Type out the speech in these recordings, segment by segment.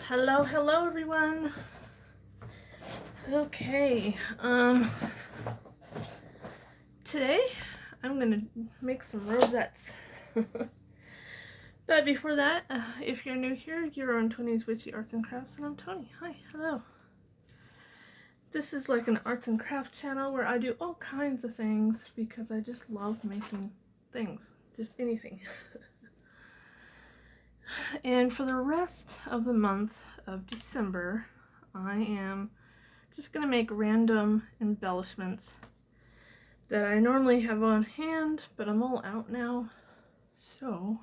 Hello everyone. Okay, today I'm gonna make some rosettes. But before that, if you're new here, you're on Tony's Witchy Arts and Crafts, and I'm Tony. Hi, hello. This is like an arts and craft channel where I do all kinds of things because I just love making things, just anything. And for the rest of the month of December, I am just going to make random embellishments that I normally have on hand, but I'm all out now. So,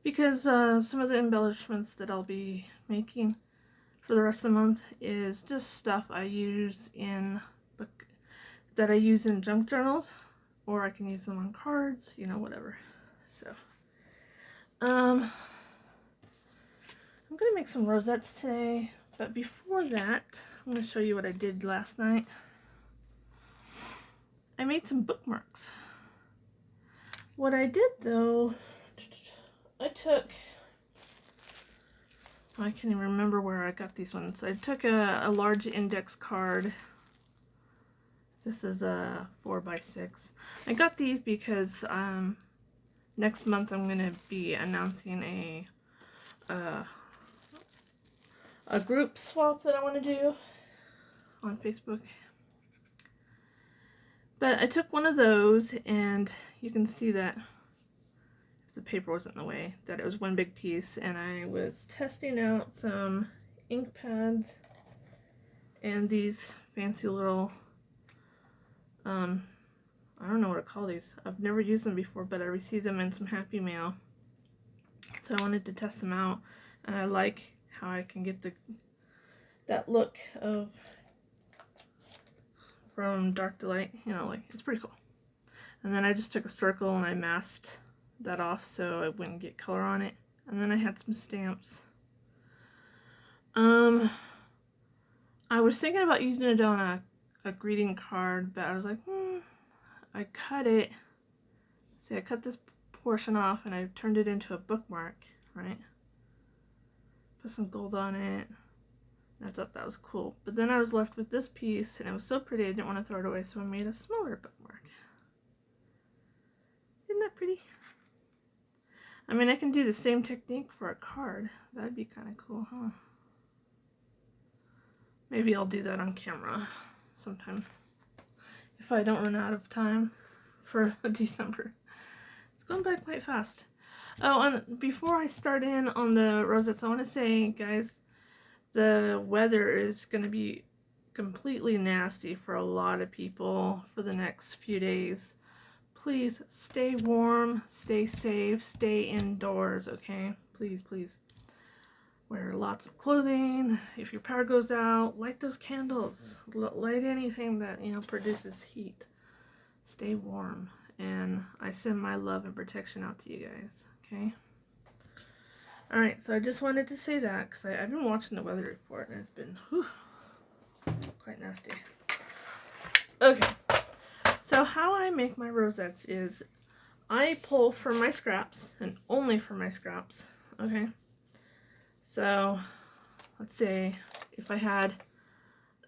because some of the embellishments that I'll be making for the rest of the month is just stuff I use in junk journals, or I can use them on cards, you know, whatever. So, I'm gonna make some rosettes today, but before that, I'm gonna show you what I did last night. I made some bookmarks. What I did though, I can't even remember where I got these ones. I took a large index card. This is a 4x6. I got these because next month I'm gonna be announcing a group swap that I want to do on Facebook. But I took one of those, and you can see that if the paper wasn't in the way, that it was one big piece, and I was testing out some ink pads and these fancy little, I don't know what to call these. I've never used them before, but I received them in some Happy Mail. So I wanted to test them out, and I like how I can get that look of from dark to light, you know, like, it's pretty cool. And then I just took a circle and I masked that off so it wouldn't get color on it. And then I had some stamps. I was thinking about using it on a greeting card, but I was like, I cut it. See, I cut this portion off and I turned it into a bookmark, right? Put some gold on it. I thought that was cool. But then I was left with this piece, and it was so pretty I didn't want to throw it away, so I made a smaller bookmark. Isn't that pretty? I mean, I can do the same technique for a card. That'd be kind of cool, huh? Maybe I'll do that on camera sometime. If I don't run out of time for December. It's going by quite fast. Oh, and before I start in on the rosettes, I want to say, guys, the weather is going to be completely nasty for a lot of people for the next few days. Please stay warm, stay safe, stay indoors, okay? Please, please. Wear lots of clothing. If your power goes out, light those candles. Light anything that, you know, produces heat. Stay warm. And I send my love and protection out to you guys, okay? Alright, so I just wanted to say that because I've been watching the weather report and it's been quite nasty. Okay, so how I make my rosettes is I pull from my scraps, and only from my scraps, okay? So, let's say if I had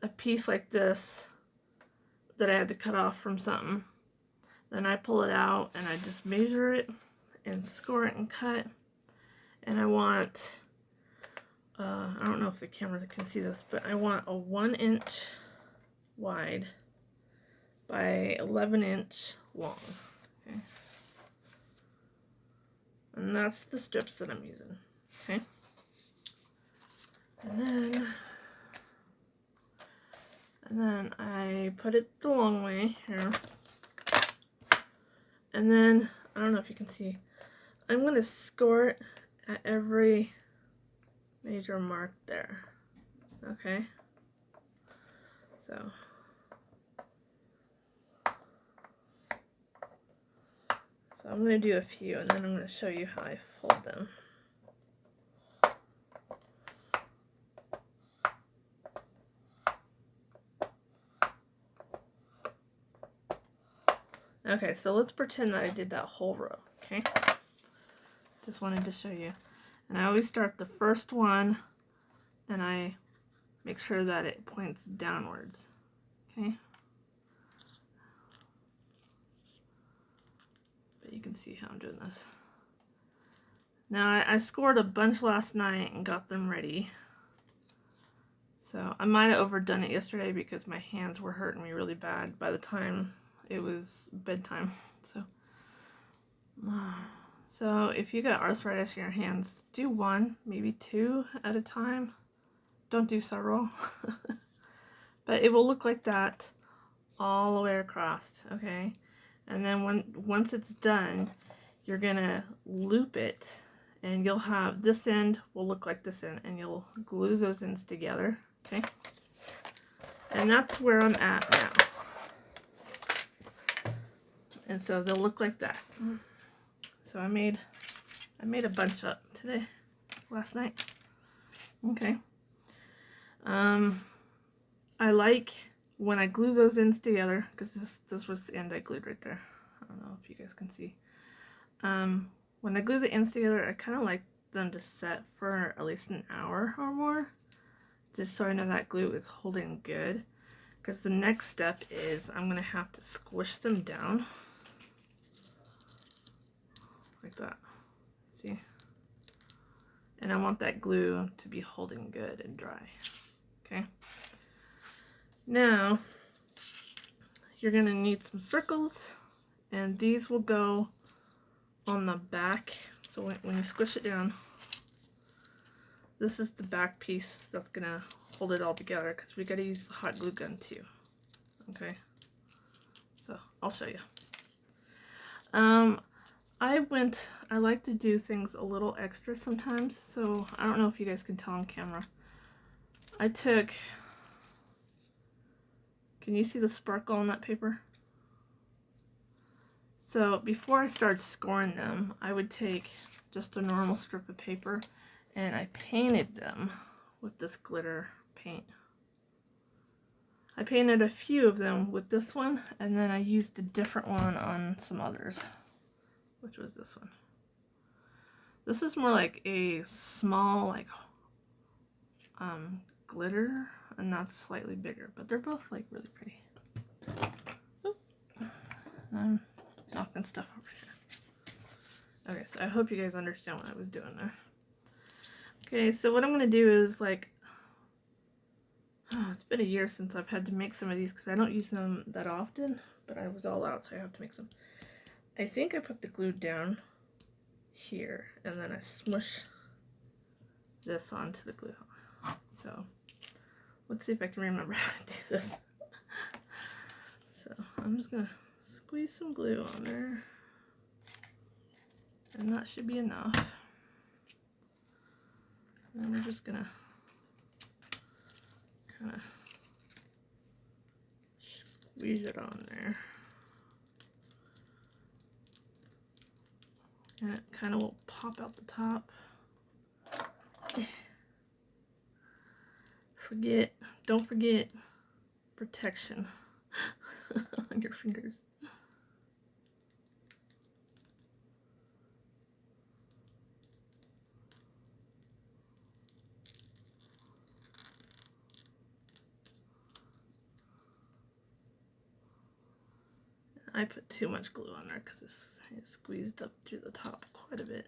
a piece like this that I had to cut off from something, then I pull it out and I just measure it and score it and cut. And I want, I don't know if the camera can see this, but I want a 1 inch wide by 11 inch long, okay? And that's the strips that I'm using, okay? And then I put it the long way here. And then, I don't know if you can see, I'm going to score it at every major mark there, okay? So I'm going to do a few, and then I'm going to show you how I fold them. Okay, so let's pretend that I did that whole row, okay? Just wanted to show you. And I always start the first one and I make sure that it points downwards. Okay? But you can see how I'm doing this. Now I scored a bunch last night and got them ready. So I might have overdone it yesterday because my hands were hurting me really bad by the time it was bedtime. So if you got arthritis in your hands, do one, maybe two at a time. Don't do several. But it will look like that all the way across, okay? And then once it's done, you're gonna loop it, and you'll have this end will look like this end, and you'll glue those ends together, okay? And that's where I'm at now. And so they'll look like that. So I made a bunch up today, last night. Okay. I like when I glue those ends together, because this was the end I glued right there. I don't know if you guys can see. When I glue the ends together, I kind of like them to set for at least an hour or more, just so I know that glue is holding good. Because the next step is I'm going to have to squish them down. Like that. See? And I want that glue to be holding good and dry. Okay? Now, you're going to need some circles, and these will go on the back. So when you squish it down, this is the back piece that's going to hold it all together, because we got to use the hot glue gun too. Okay? So, I'll show you. I like to do things a little extra sometimes, so I don't know if you guys can tell on camera. Can you see the sparkle on that paper? So before I started scoring them, I would take just a normal strip of paper and I painted them with this glitter paint. I painted a few of them with this one, and then I used a different one on some others, which was this one. This is more like a small, glitter, and that's slightly bigger, but they're both like really pretty. Oop. I'm knocking stuff over here. Okay, so I hope you guys understand what I was doing there. Okay, so what I'm gonna do is it's been a year since I've had to make some of these because I don't use them that often, but I was all out, so I have to make some. I think I put the glue down here, and then I smush this onto the glue. So let's see if I can remember how to do this. So I'm just gonna squeeze some glue on there, and that should be enough. And then we're just gonna kind of squeeze it on there. And it kind of will pop out the top. Don't forget protection on your fingers. I put too much glue on there because it squeezed up through the top quite a bit.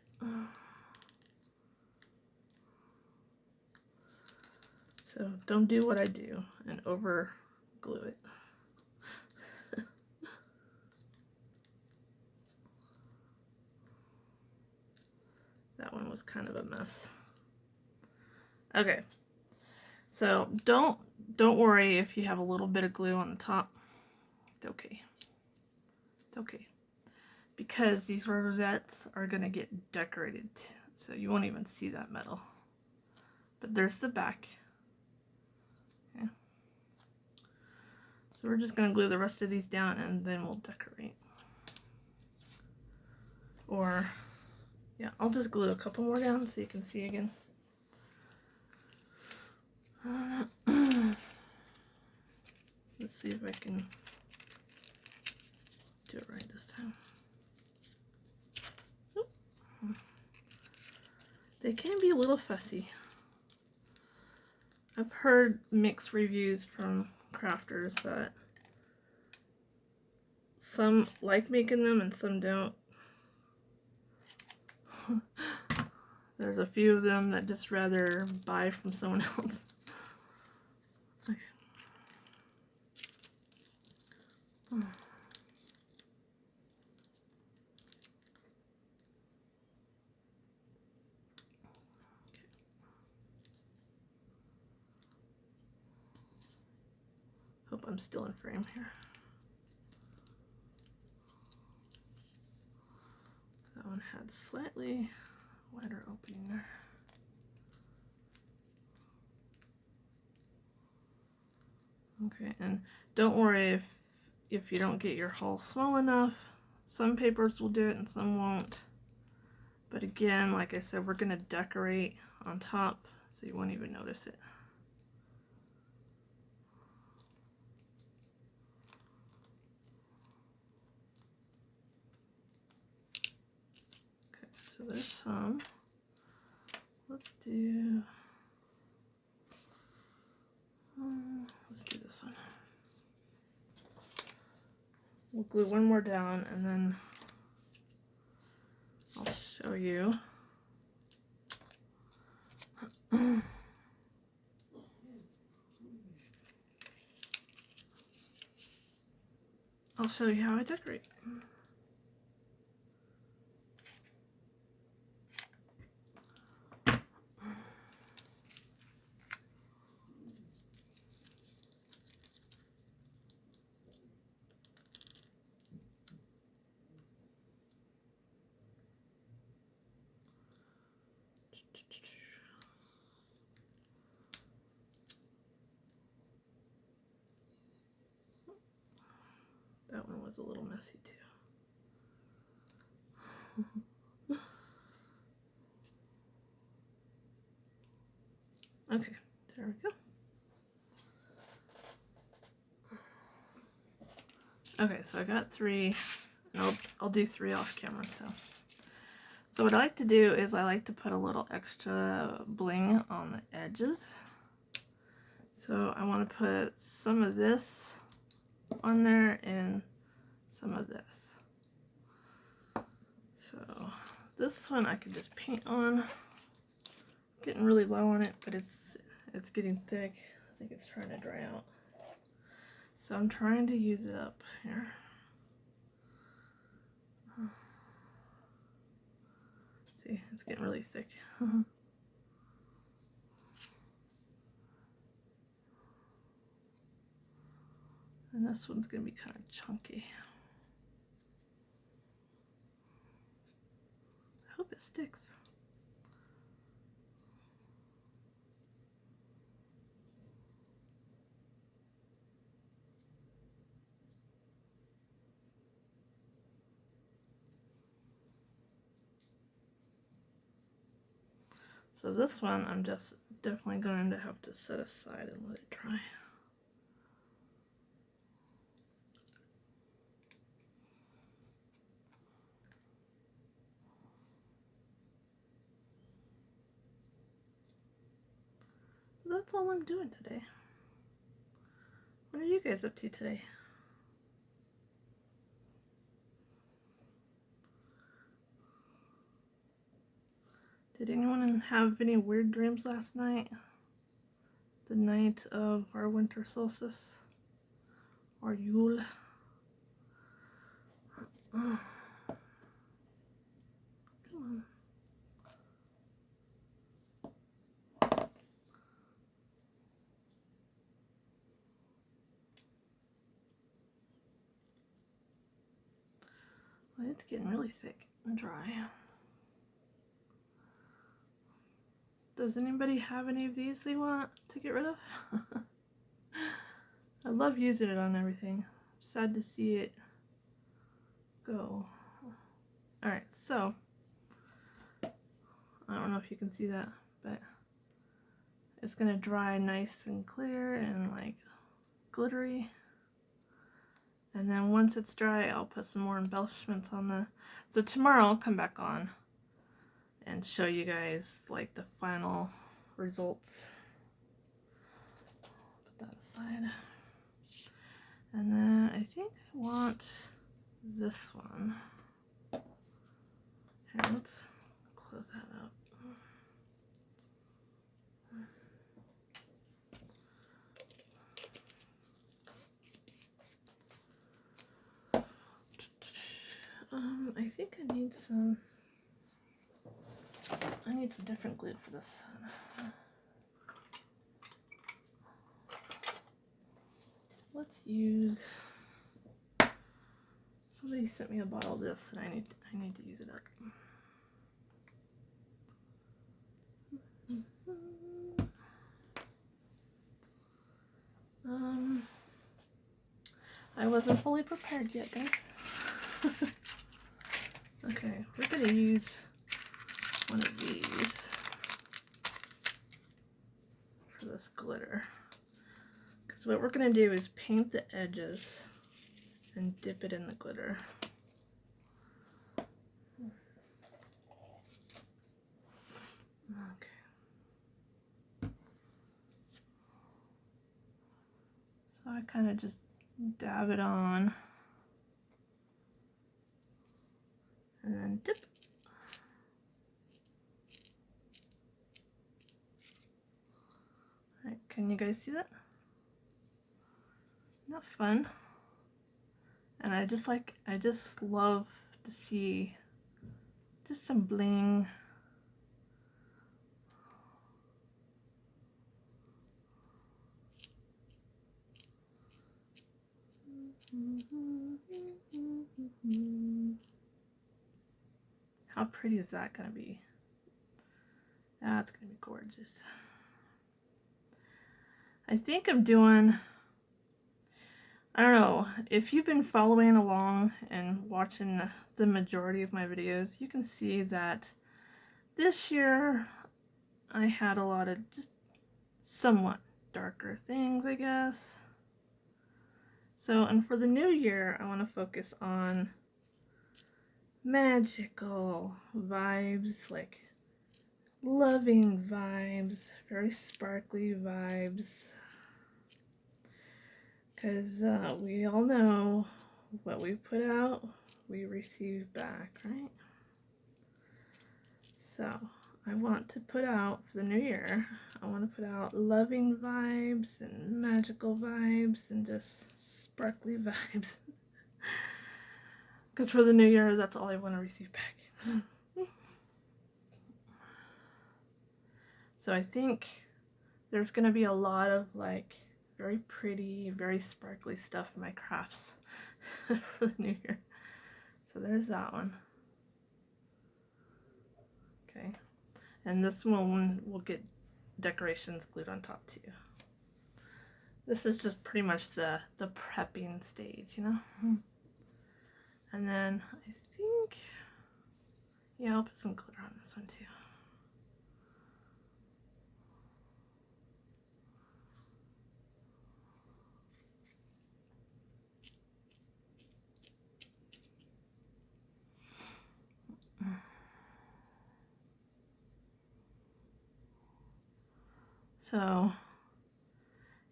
So don't do what I do and over glue it. That one was kind of a mess. Okay, so don't worry if you have a little bit of glue on the top. It's okay. It's okay, because these rosettes are gonna get decorated, so you won't even see that metal. But there's the back. Okay. So we're just gonna glue the rest of these down, and then we'll decorate. Or, yeah, I'll just glue a couple more down so you can see again. Let's see if I can do it right this time. They can be a little fussy. I've heard mixed reviews from crafters that some like making them and some don't. There's a few of them that just rather buy from someone else. Okay. Hope I'm still in frame here. That one had slightly wider opening there. Okay, and don't worry if you don't get your hole small enough. Some papers will do it and some won't. But again, like I said, we're going to decorate on top, so you won't even notice it. Okay, so there's some. Let's do this one. We'll glue one more down and then I'll show you. I'll show you how I decorate. That one was a little messy too. Okay, there we go. Okay, so I got 3, and I'll do 3 off camera. So what I like to do is I like to put a little extra bling on the edges. So I want to put some of this on there and some of this. So this one I could just paint on. Getting really low on it, but it's getting thick. I think it's trying to dry out. So I'm trying to use it up here. See, it's getting really thick. And this one's gonna be kind of chunky. I hope it sticks. So this one I'm just definitely going to have to set aside and let it dry. That's all I'm doing today. What are you guys up to today? Did anyone have any weird dreams last night? The night of our winter solstice? Or Yule? Oh. Come on. Well, it's getting really thick and dry. Does anybody have any of these they want to get rid of? I love using it on everything. I'm sad to see it go. Alright, so I don't know if you can see that, but it's gonna dry nice and clear and like glittery. And then once it's dry, I'll put some more embellishments on the... So tomorrow I'll come back on and show you guys like the final results. Put that aside. And then I think I want this one. Here, let's close that up. I think I need some different glue for this one. Let's use, somebody sent me a bottle of this and I need to use it up. I wasn't fully prepared yet, guys. Okay, we're gonna use one of these for this glitter. Because what we're gonna do is paint the edges and dip it in the glitter. Okay. So I kind of just dab it on and then dip. All right, can you guys see that? Not fun. And I just love to see just some bling. How pretty is that gonna be? That's gonna be gorgeous. I think I'm doing, I don't know, if you've been following along and watching the majority of my videos, you can see that this year I had a lot of just somewhat darker things, I guess. So, and for the new year, I want to focus on magical vibes, like loving vibes, very sparkly vibes. Because we all know what we put out, we receive back, right? So, I want to put out, for the new year, I want to put out loving vibes and magical vibes and just sparkly vibes. Because for the new year, that's all I want to receive back. So I think there's going to be a lot of like very pretty, very sparkly stuff in my crafts for the new year. So there's that one. Okay. And this one will get decorations glued on top too. This is just pretty much the prepping stage, you know? And then I think, yeah, I'll put some glitter on this one too. So,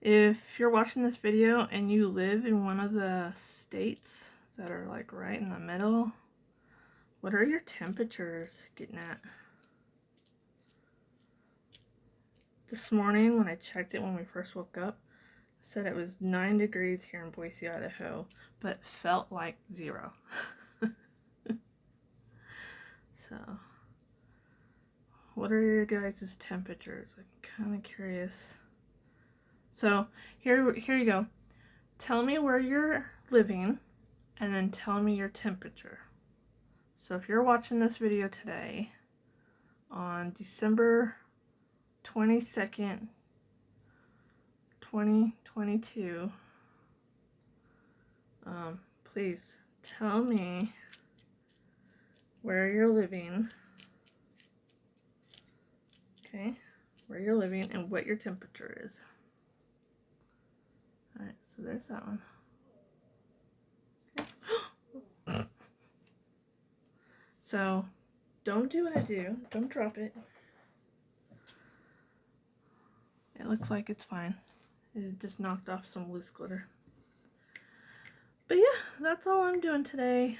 if you're watching this video and you live in one of the states that are like right in the middle, what are your temperatures getting at? This morning when I checked it when we first woke up, it said it was 9 degrees here in Boise, Idaho, but felt like 0. So, what are your guys' temperatures? I'm kind of curious. So, here you go. Tell me where you're living, and then tell me your temperature. So, if you're watching this video today, on December 22nd, 2022, please tell me where you're living. Okay, where you're living and what your temperature is. Alright, so there's that one. Okay. So, don't do what I do. Don't drop it. It looks like it's fine. It just knocked off some loose glitter. But yeah, that's all I'm doing today.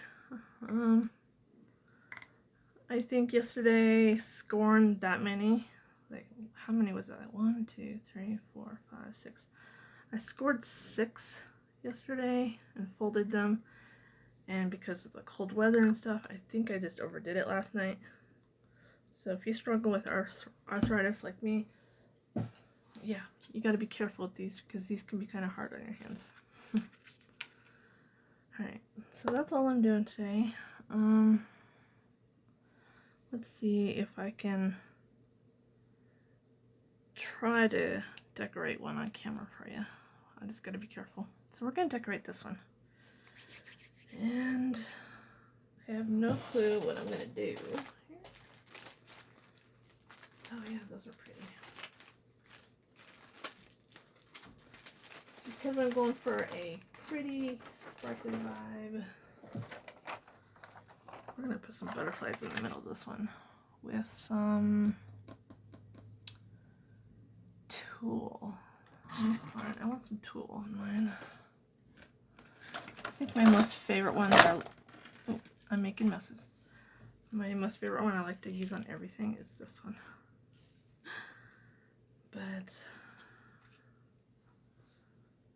I think yesterday scored that many. Like, how many was that? 1, 2, 3, 4, 5, 6. I scored 6 yesterday and folded them. And because of the cold weather and stuff, I think I just overdid it last night. So if you struggle with arthritis like me, yeah, you got to be careful with these because these can be kind of hard on your hands. Alright, so that's all I'm doing today. Let's see if I can try to decorate one on camera for you. I just got to be careful. So we're going to decorate this one. And I have no clue what I'm going to do. Oh yeah, those are pretty. Because I'm going for a pretty sparkly vibe, we're going to put some butterflies in the middle of this one with some tulle. I want some tulle in mine. I think my most favorite one that I'm making messes. My most favorite one I like to use on everything is this one. But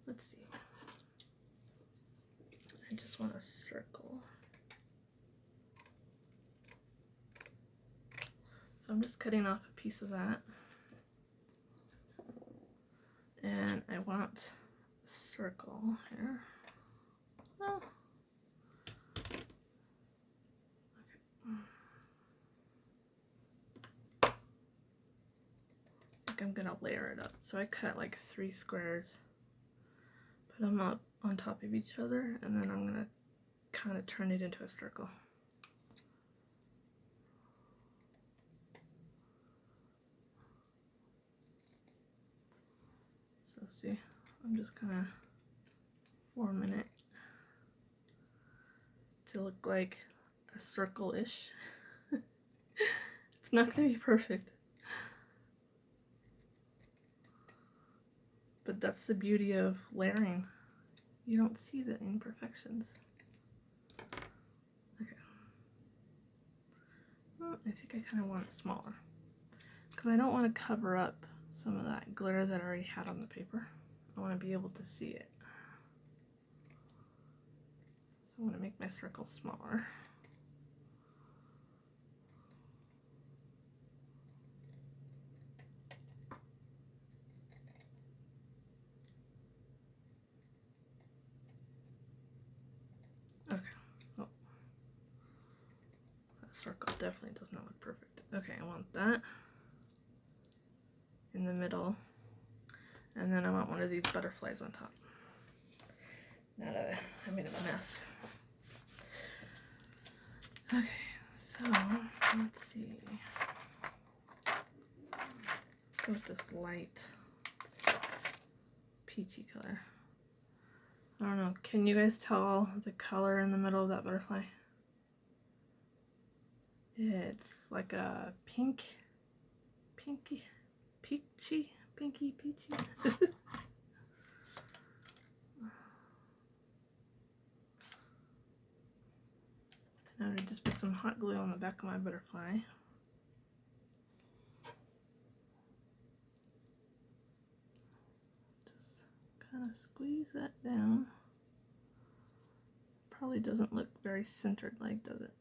let's see. I just want a circle. So I'm just cutting off a piece of that. And I want a circle here. Oh. Okay. I think I'm gonna layer it up. So I cut like 3 squares, put them up on top of each other, and then I'm gonna kind of turn it into a circle. So see, I'm just kind of forming it to look like a circle-ish. It's not gonna be perfect, but that's the beauty of layering. You don't see the imperfections. Okay. Well, I think I kind of want it smaller because I don't want to cover up some of that glitter that I already had on the paper. I want to be able to see it. So I'm going to make my circle smaller. Okay. Oh. That circle definitely does not look perfect. Okay, I want that in the middle. And then I want one of these butterflies on top. Now that I made a mess. Okay, so let's see. Let's go with this light peachy color. I don't know, can you guys tell the color in the middle of that butterfly? It's like a peachy. Now I just put some hot glue on the back of my butterfly. Just kind of squeeze that down. Probably doesn't look very centered like, does it?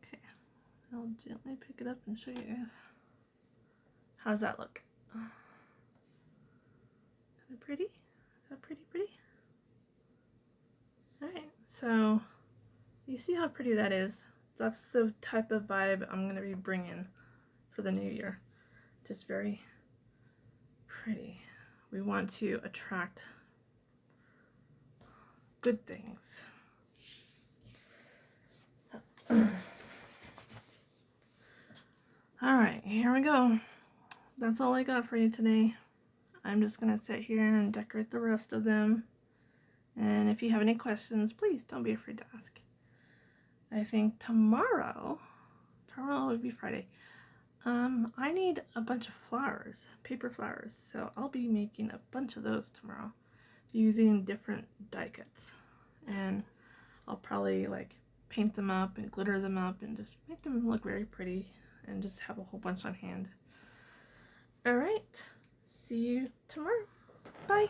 Okay, I'll gently pick it up and show you guys. How does that look? Is that pretty? Is that pretty? Alright, so you see how pretty that is? That's the type of vibe I'm going to be bringing for the new year. Just very pretty. We want to attract good things. Alright, here we go. That's all I got for you today. I'm just going to sit here and decorate the rest of them. And if you have any questions, please don't be afraid to ask. I think tomorrow would be Friday. I need a bunch of flowers, paper flowers, so I'll be making a bunch of those tomorrow using different die cuts. And I'll probably like paint them up and glitter them up and just make them look very pretty and just have a whole bunch on hand. Alright, see you tomorrow. Bye!